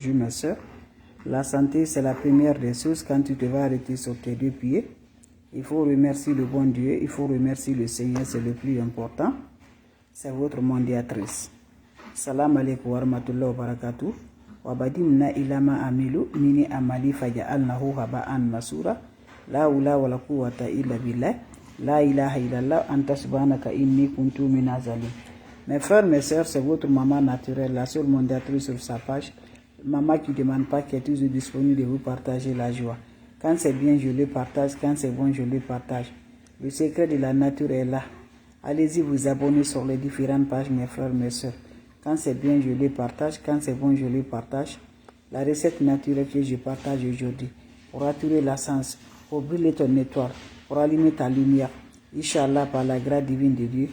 Ma soeur, la santé c'est la première des choses. Quand tu te vas arrêter sur tes deux pieds, il faut remercier le bon Dieu, il faut remercier le Seigneur, c'est le plus important. C'est votre médiatrice. Salam alaikum wa rahmatullahi wa barakatuh. Wa badimna ilama amilu mini amali faja'alnahu haba'an masura. La hawla wa la quwwata illa billah. La ilaha illallah anta subhanaka inni kuntu minaz zalim. Mes frères, mes sœurs, c'est votre maman naturelle, la seule médiatrice sur sa page. Maman qui ne demande pas, qui est toujours disponible de vous partager la joie. Quand c'est bien, je le partage. Quand c'est bon, je le partage. Le secret de la nature est là. Allez-y vous abonner sur les différentes pages, mes frères, mes soeurs. Quand c'est bien, je le partage. Quand c'est bon, je le partage. La recette naturelle que je partage aujourd'hui pour attirer la sens, pour brûler ton étoile, pour allumer ta lumière. Inch'Allah, par la grâce divine de Dieu,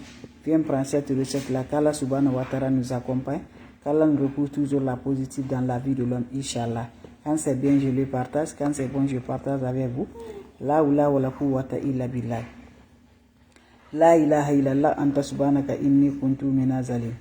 viens prendre cette recette-là. Qu'Allah subhanahu wa ta'ala nous accompagne. Qu'Allah nous repousse toujours la positive dans la vie de l'homme, Inch'Allah. Quand c'est bien, je le partage. Quand c'est bon, je partage avec vous. La hawla wa la quwwata illa billah. La ilaha illallah anta subhanaka inni kuntu minaz zalim.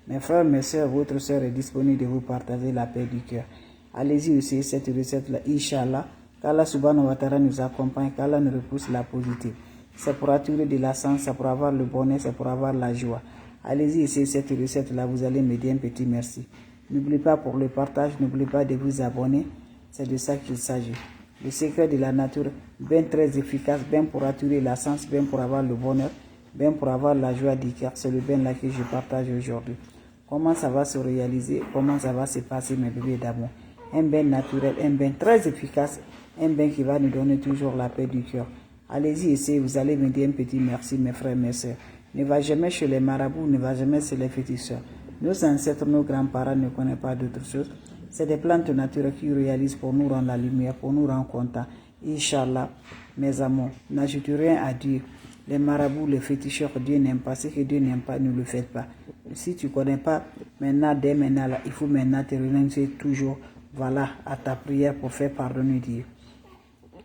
Mes frères, mes sœurs, votre sœur est disponible de vous partager la paix du cœur. Allez-y aussi cette recette-là, Inch'Allah. Qu'Allah subhanahu wa ta'ala nous accompagne, qu'Allah nous repousse la positive. C'est pour attirer de la sens, c'est pour avoir le bonheur, c'est pour avoir la joie. Allez-y, essayez cette recette-là, vous allez me dire un petit merci. N'oubliez pas pour le partage, n'oubliez pas de vous abonner. C'est de ça qu'il s'agit. Le secret de la nature, bien très efficace, bien pour attirer la sens, bien pour avoir le bonheur, bien pour avoir la joie du cœur. C'est le bien là que je partage aujourd'hui. Comment ça va se réaliser, comment ça va se passer, mes bébés d'amour. Un bien naturel, un bien très efficace, un bien qui va nous donner toujours la paix du cœur. Allez-y, essayez, vous allez me dire un petit merci, mes frères, mes sœurs. Ne va jamais chez les marabouts, ne va jamais chez les féticheurs. Nos ancêtres, nos grands-parents ne connaissent pas d'autre chose. C'est des plantes naturelles qui réalisent pour nous rendre la lumière, pour nous rendre contents. Inch'Allah, mes amours, n'ajoutez rien à Dieu. Les marabouts, les féticheurs, Dieu n'aime pas. Ce que Dieu n'aime pas, ne le faites pas. Si tu ne connais pas, maintenant, dès maintenant, là, il faut maintenant te renoncer toujours, voilà, à ta prière pour faire pardonner Dieu.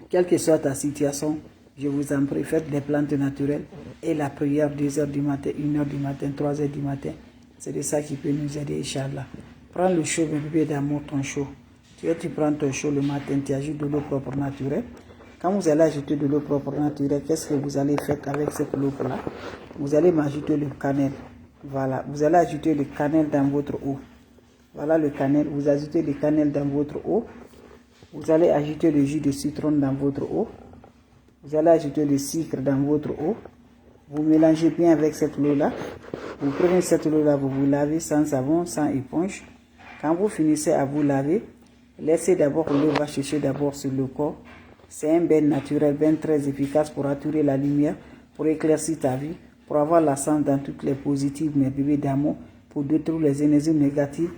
Quelle que soit ta situation, je vous en prie, faites des plantes naturelles et la prière 2h du matin, 1h du matin, 3h du matin. C'est de ça qui peut nous aider, Inch'Allah. Prends le chaud, mes bébés d'amour, ton chaud. Tu prends ton chaud le matin, tu ajoutes de l'eau propre naturelle. Quand vous allez ajouter de l'eau propre naturelle, qu'est-ce que vous allez faire avec cette eau-là? Vous allez m'ajouter le cannelle. Voilà, vous allez ajouter le cannelle dans votre eau. Voilà le cannelle, vous ajoutez le cannelle dans votre eau. Vous allez ajouter le jus de citron dans votre eau. Vous allez ajouter le sucre dans votre eau. Vous mélangez bien avec cette eau-là. Vous prenez cette eau-là, vous vous lavez sans savon, sans éponge. Quand vous finissez à vous laver, laissez d'abord l'eau va chercher d'abord sur le corps. C'est un bain naturel, bien très efficace pour attirer la lumière, pour éclaircir ta vie, pour avoir la sens dans toutes les positives, mes bébés d'amour, pour détruire les énergies négatives.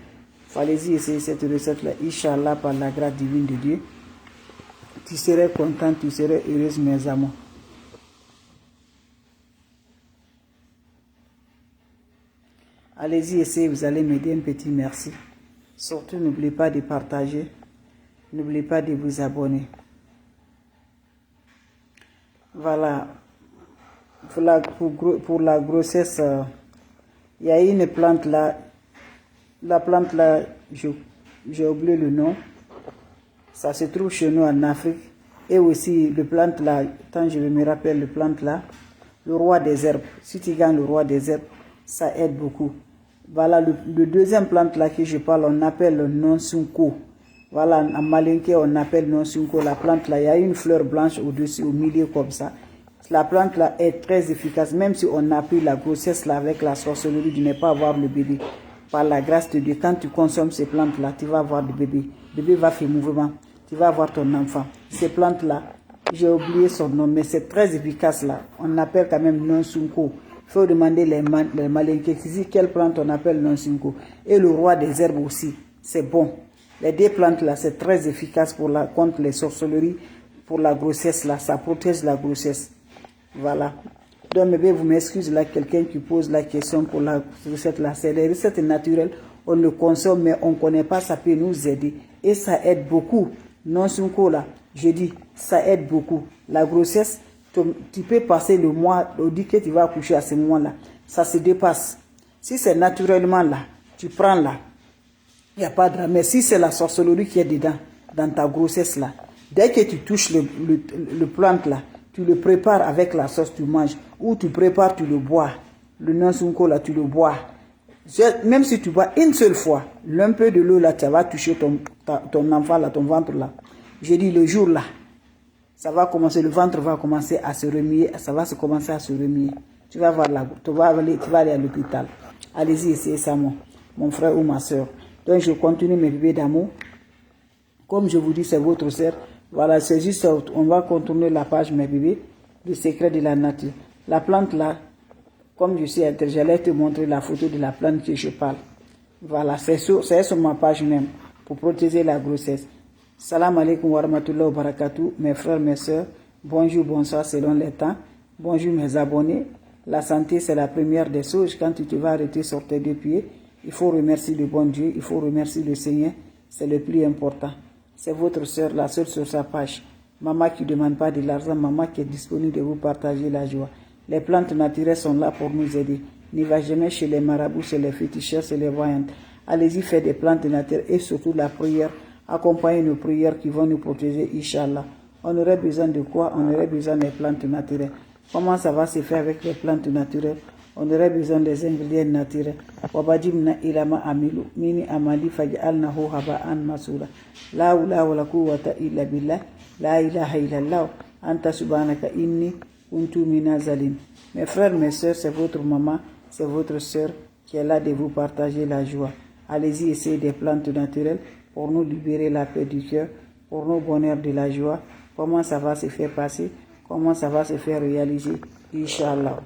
Allez-y essayer cette recette-là, Inch'Allah, par la grâce divine de Dieu. Tu serais content, tu serais heureuse, mes amours. Allez-y, essayez, vous allez me dire un petit merci. Surtout, n'oubliez pas de partager. N'oubliez pas de vous abonner. Voilà. Pour la grossesse, il y a une plante là. La plante là, j'ai oublié le nom. Ça se trouve chez nous en Afrique. Et aussi, le plante là, tant je me rappelle, le plante là, le roi des herbes. Si tu gagnes le roi des herbes, ça aide beaucoup. Voilà, le deuxième plante là que je parle, on appelle le non-sunko. Voilà, en malinké, on appelle non-sunko. La plante là, il y a une fleur blanche au-dessus, au milieu comme ça. La plante là est très efficace. Même si on a pris la grossesse là avec la sorcellerie, de ne pas avoir le bébé. Par la grâce de Dieu, quand tu consommes ces plantes là, tu vas avoir le bébé. Le bébé va faire mouvement. Tu vas avoir ton enfant. Ces plantes là, j'ai oublié son nom, mais c'est très efficace là. On appelle quand même non-sunko. Il faut demander les malinqués quelle plante on appelle non-sunko. Et le roi des herbes aussi, c'est bon. Les deux plantes là, c'est très efficace contre les sorcelleries, pour la grossesse là, ça protège la grossesse. Voilà. Donc, bébé, vous m'excusez là, quelqu'un qui pose la question pour la recette là. C'est les recettes naturelles, on le consomme, mais on ne connaît pas, ça peut nous aider. Et ça aide beaucoup. Non-sunko là, je dis, ça aide beaucoup. La grossesse, tu peux passer le mois, on dit que tu vas accoucher à ce moment-là. Ça se dépasse. Si c'est naturellement là, tu prends là. Il n'y a pas de drame. Mais si c'est la sorcellerie qui est dedans, dans ta grossesse là, dès que tu touches le plante là, tu le prépares avec la sauce, tu manges. Ou tu prépares, tu le bois. Le nansunko là, tu le bois. Même si tu bois une seule fois, un peu de l'eau là, tu vas toucher ton enfant là, ton ventre là. J'ai dit le jour là, ça va commencer, le ventre va commencer à se remuer, ça va se commencer à se remuer. Tu vas voir là, tu vas aller à l'hôpital. Allez-y, essayez ça, mon frère ou ma soeur. Donc je continue mes bébés d'amour. Comme je vous dis, c'est votre sœur. Voilà, c'est juste, on va contourner la page mes bébés, le secret de la nature. La plante là, comme je sais, j'allais te montrer la photo de la plante que je parle. Voilà, c'est sur ma page même, pour protéger la grossesse. Salam alaikum wa rahmatullahi wa barakatuh, mes frères, mes soeurs. Bonjour, bonsoir selon les temps. Bonjour mes abonnés. La santé, c'est la première des choses. Quand tu vas arrêter sur tes deux pieds, il faut remercier le bon Dieu, il faut remercier le Seigneur. C'est le plus important. C'est votre soeur, la seule sur sa page. Maman qui ne demande pas de l'argent, maman qui est disponible de vous partager la joie. Les plantes naturelles sont là pour nous aider. N'y va jamais chez les marabouts, chez les féticheurs, chez les voyantes. Allez-y faire des plantes naturelles et surtout la prière. Accompagnez nos prières qui vont nous protéger, Inch'Allah. On aurait besoin de quoi? On aurait besoin des plantes naturelles. Comment ça va se faire avec les plantes naturelles? On aurait besoin des ingrédients naturels. Wabadimna ilama amilu mini amali faj'alnahu haba'an masura. La hawla wala quwwata illa billah. La ilaha illallah. Anta subhanaka inni kuntu minaz zalim. Mes frères, mes soeurs, c'est votre maman, c'est votre soeur qui est là de vous partager la joie. Allez-y, essayez des plantes naturelles pour nous libérer la paix du cœur, pour nous bonheur de la joie. Comment ça va se faire passer? Comment ça va se faire réaliser? Inch'Allah.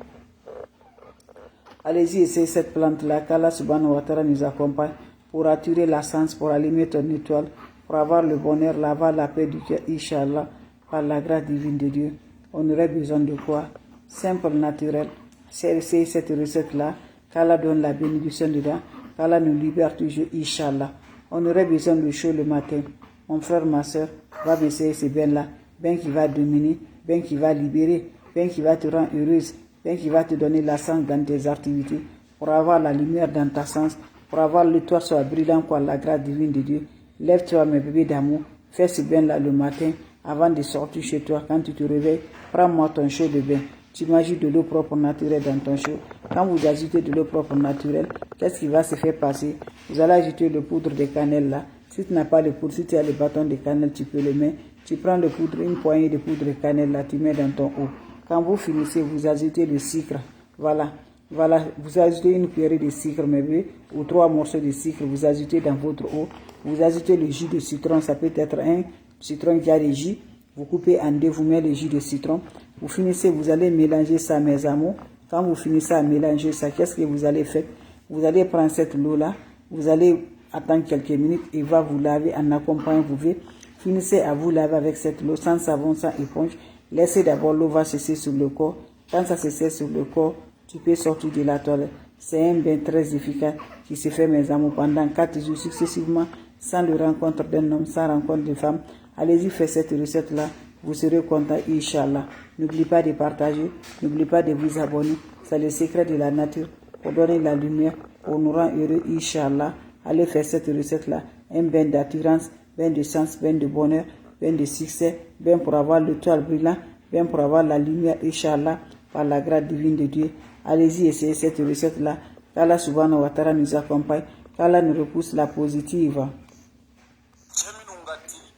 Allez-y, essayez cette plante-là, qu'Allah subhanahu wa ta'ala nous accompagne pour attirer la sens, pour allumer ton étoile, pour avoir le bonheur, avoir la paix du cœur, Inch'Allah, par la grâce divine de Dieu. On aurait besoin de quoi? Simple, naturel. Essayez cette recette-là, qu'Allah donne la bénédiction dedans, qu'Allah nous libère toujours, Inch'Allah. On aurait besoin de chaud le matin. Mon frère, ma soeur, va essayer ce bain-là. Bain qui va dominer, bain qui va libérer, bain qui va te rendre heureuse, bain qui va te donner la sens dans tes activités, pour avoir la lumière dans ta sens, pour avoir le toit soit brillant par la grâce divine de Dieu. Lève-toi, mes bébés d'amour, fais ce bain-là le matin, avant de sortir chez toi. Quand tu te réveilles, prends-moi ton chaud de bain. Tu imagines de l'eau propre naturelle dans ton chaud. Quand vous ajoutez de l'eau propre naturelle, qu'est-ce qui va se faire passer? Vous allez ajouter le poudre de cannelle là. Si tu n'as pas le poudre, si tu as le bâton de cannelle, tu peux le mettre. Tu prends le poudre, une poignée de poudre de cannelle là, tu mets dans ton eau. Quand vous finissez, vous ajoutez le sucre. Voilà. Vous ajoutez une cuillerée de sucre, mes bébés, ou 3 morceaux de sucre, vous ajoutez dans votre eau. Vous ajoutez le jus de citron, ça peut être un citron qui a des jus. Vous coupez en deux, vous mettez le jus de citron. Vous finissez, vous allez mélanger ça, mes amours. Quand vous finissez à mélanger ça, qu'est-ce que vous allez faire? Vous allez prendre cette eau-là, vous allez attendre quelques minutes et va vous laver en accompagnant. Vous finissez à vous laver avec cette eau, sans savon, sans éponge. Laissez d'abord l'eau va sécher sur le corps. Quand ça se sèche sur le corps, tu peux sortir de la toilette. C'est un bain très efficace qui se fait, mes amours, pendant 4 jours successivement, sans le rencontre d'un homme, sans rencontre de femme. Allez-y, faites cette recette-là. Vous serez content, Inch'Allah. N'oubliez pas de partager, n'oubliez pas de vous abonner. C'est le secret de la nature pour donner la lumière, pour nous rendre heureux, Inch'Allah. Allez faire cette recette-là. Un bain d'attirance, bain de sens, bain de bonheur, bain de succès, bain pour avoir le toit brillant, bain pour avoir la lumière, Inch'Allah, par la grâce divine de Dieu. Allez-y, essayez cette recette-là. Qu'Allah subhanahu wa ta'ala nous accompagne, qu'Allah nous repousse la positive.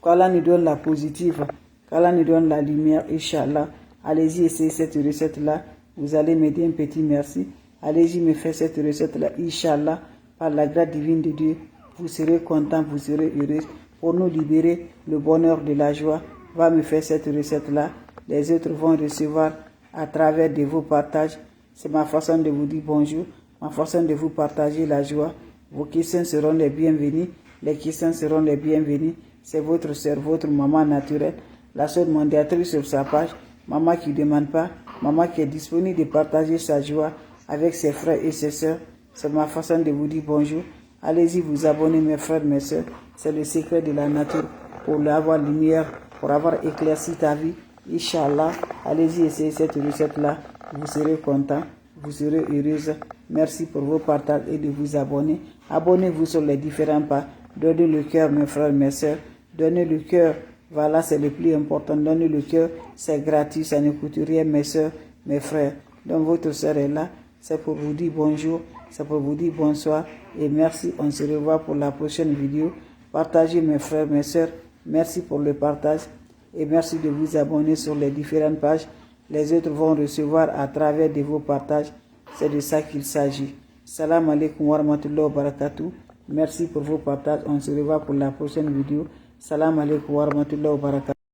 Qu'Allah nous donne la positive, qu'Allah nous donne la lumière, Inch'Allah. Allez-y, essayez cette recette-là. Vous allez m'aider un petit merci. Allez-y, me faire cette recette-là, Inch'Allah, par la grâce divine de Dieu. Vous serez content, vous serez heureux. Pour nous libérer le bonheur de la joie, va me faire cette recette-là. Les autres vont recevoir à travers de vos partages. C'est ma façon de vous dire bonjour, ma façon de vous partager la joie. Vos questions seront les bienvenues. Les questions seront les bienvenues. C'est votre soeur, votre maman naturelle, la seule mondiatrice sur sa page. Maman qui ne demande pas, maman qui est disponible de partager sa joie avec ses frères et ses soeurs. C'est ma façon de vous dire bonjour. Allez-y vous abonner, mes frères, mes soeurs. C'est le secret de la nature pour avoir lumière, pour avoir éclairci ta vie. Inch'Allah, allez-y essayer cette recette-là. Vous serez content, vous serez heureuse. Merci pour vos partages et de vous abonner. Abonnez-vous sur les différents pas. Donnez le cœur, mes frères, mes sœurs. Donnez le cœur. Voilà, c'est le plus important. Donnez le cœur. C'est gratuit. Ça ne coûte rien, mes sœurs, mes frères. Donc, votre sœur est là. C'est pour vous dire bonjour. C'est pour vous dire bonsoir. Et merci. On se revoit pour la prochaine vidéo. Partagez, mes frères, mes sœurs. Merci pour le partage. Et merci de vous abonner sur les différentes pages. Les autres vont recevoir à travers de vos partages. C'est de ça qu'il s'agit. Salam alaikum wa rahmatullahi wa barakatuh. Merci pour vos partages. On se revoit pour la prochaine vidéo. Salam alaikum wa rahmatullahi wa barakatuh.